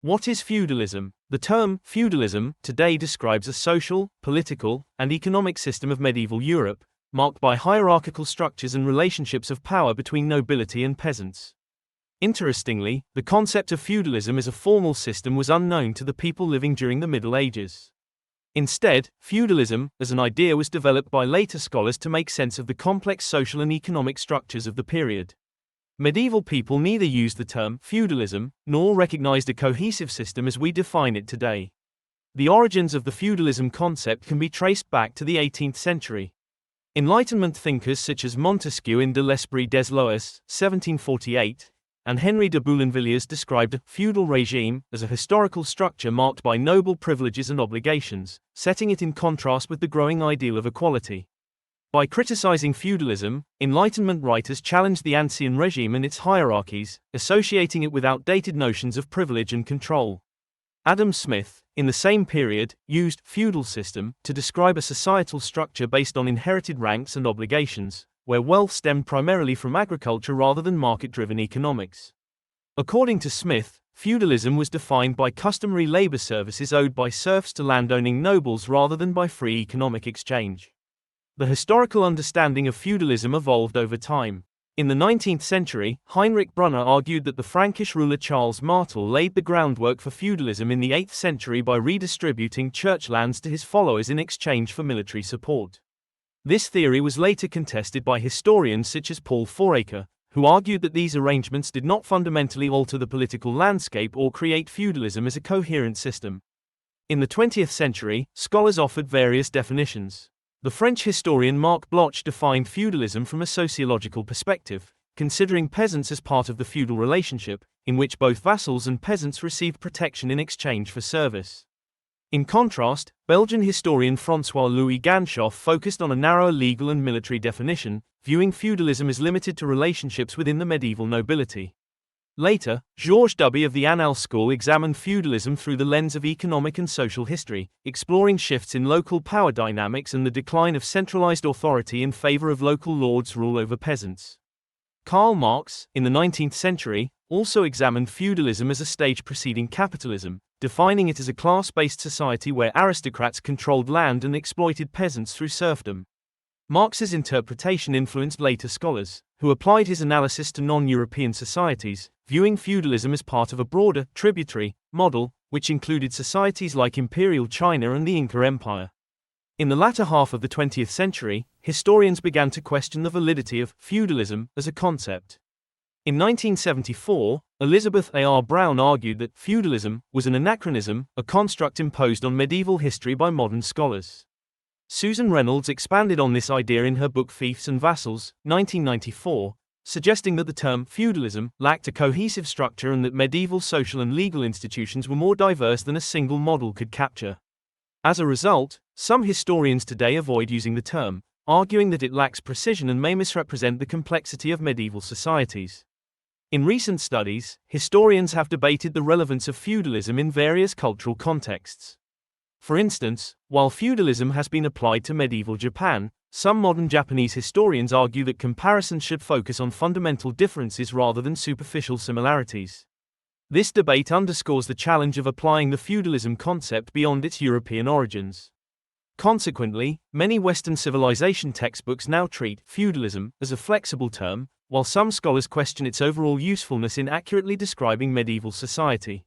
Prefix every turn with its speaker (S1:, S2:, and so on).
S1: What is feudalism? The term feudalism today describes a social, political, and economic system of medieval Europe, marked by hierarchical structures and relationships of power between nobility and peasants. Interestingly, the concept of feudalism as a formal system was unknown to the people living during the Middle Ages. Instead, feudalism, as an idea, was developed by later scholars to make sense of the complex social and economic structures of the period. Medieval people neither used the term feudalism nor recognized a cohesive system as we define it today. The origins of the feudalism concept can be traced back to the 18th century. Enlightenment thinkers such as Montesquieu in De l'Esprit des Lois, 1748, and Henri de Boulainvilliers described a feudal regime as a historical structure marked by noble privileges and obligations, setting it in contrast with the growing ideal of equality. By criticizing feudalism, Enlightenment writers challenged the Ancien Régime and its hierarchies, associating it with outdated notions of privilege and control. Adam Smith, in the same period, used feudal system to describe a societal structure based on inherited ranks and obligations, where wealth stemmed primarily from agriculture rather than market-driven economics. According to Smith, feudalism was defined by customary labor services owed by serfs to landowning nobles rather than by free economic exchange. The historical understanding of feudalism evolved over time. In the 19th century, Heinrich Brunner argued that the Frankish ruler Charles Martel laid the groundwork for feudalism in the 8th century by redistributing church lands to his followers in exchange for military support. This theory was later contested by historians such as Paul Foraker, who argued that these arrangements did not fundamentally alter the political landscape or create feudalism as a coherent system. In the 20th century, scholars offered various definitions. The French historian Marc Bloch defined feudalism from a sociological perspective, considering peasants as part of the feudal relationship, in which both vassals and peasants received protection in exchange for service. In contrast, Belgian historian François-Louis Ganshoff focused on a narrower legal and military definition, viewing feudalism as limited to relationships within the medieval nobility. Later, Georges Duby of the Annales school examined feudalism through the lens of economic and social history, exploring shifts in local power dynamics and the decline of centralized authority in favor of local lords' rule over peasants. Karl Marx, in the 19th century, also examined feudalism as a stage preceding capitalism, defining it as a class-based society where aristocrats controlled land and exploited peasants through serfdom. Marx's interpretation influenced later scholars, who applied his analysis to non-European societies, viewing feudalism as part of a broader, tributary, model, which included societies like Imperial China and the Inca Empire. In the latter half of the 20th century, historians began to question the validity of feudalism as a concept. In 1974, Elizabeth A. R. Brown argued that feudalism was an anachronism, a construct imposed on medieval history by modern scholars. Susan Reynolds expanded on this idea in her book Fiefs and Vassals, 1994, suggesting that the term feudalism lacked a cohesive structure and that medieval social and legal institutions were more diverse than a single model could capture. As a result, some historians today avoid using the term, arguing that it lacks precision and may misrepresent the complexity of medieval societies. In recent studies, historians have debated the relevance of feudalism in various cultural contexts. For instance, while feudalism has been applied to medieval Japan, some modern Japanese historians argue that comparisons should focus on fundamental differences rather than superficial similarities. This debate underscores the challenge of applying the feudalism concept beyond its European origins. Consequently, many Western civilization textbooks now treat feudalism as a flexible term, while some scholars question its overall usefulness in accurately describing medieval society.